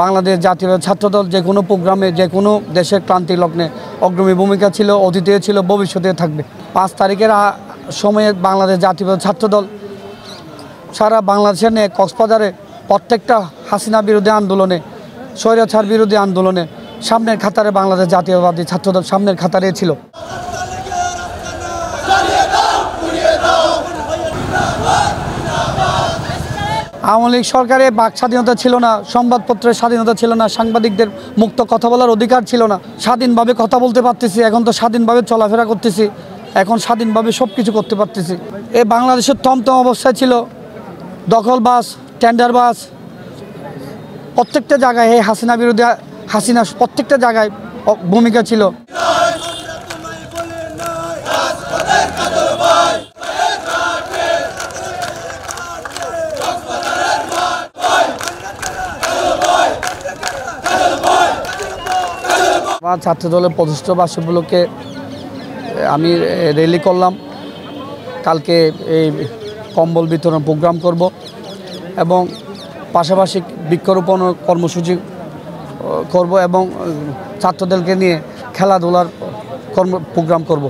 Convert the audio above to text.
বাংলাদেশ জাতীয় ছাত্রদল যে কোনো প্রোগ্রামে যে কোনো দেশের ক্রান্তি লগ্নে অগ্রণী ভূমিকা ছিল, অতীতে ছিল, ভবিষ্যতে থাকবে। 5 তারিখের সময়ে বাংলাদেশ জাতীয় ছাত্রদল সারা বাংলাদেশের নিয়ে কক্সবাজারে প্রত্যেকটা হাসিনা বিরোধী আন্দোলনে, স্বৈরাচার বিরোধী আন্দোলনে সামনের খাতারে বাংলাদেশ জাতীয়বাদী ছাত্রদল সামনের খাতারে ছিল। আওয়ামী লীগ সরকারে বাক স্বাধীনতা ছিল না, সংবাদপত্রের স্বাধীনতা ছিল না, সাংবাদিকদের মুক্ত কথা বলার অধিকার ছিল না। স্বাধীনভাবে কথা বলতে পারতেছি, এখন তো স্বাধীনভাবে চলাফেরা করতেছি, এখন স্বাধীনভাবে সব কিছু করতে পারতেছি। এই বাংলাদেশের থমথম অবস্থায় ছিল, দখলবাজ, টেন্ডারবাজ, প্রত্যেকটা জায়গায় এই হাসিনা বিরোধী হাসিনা প্রত্যেকটা জায়গায় ভূমিকা ছিল। ছাত্রদলের প্রতিষ্ঠা বার্ষিকী উপলক্ষে আমি র্যালি করলাম। কালকে এই কম্বল বিতরণ প্রোগ্রাম করব এবং পাশাপাশি বৃক্ষরোপণ কর্মসূচি করব এবং ছাত্রদলকে নিয়ে খেলাধুলার প্রোগ্রাম করব।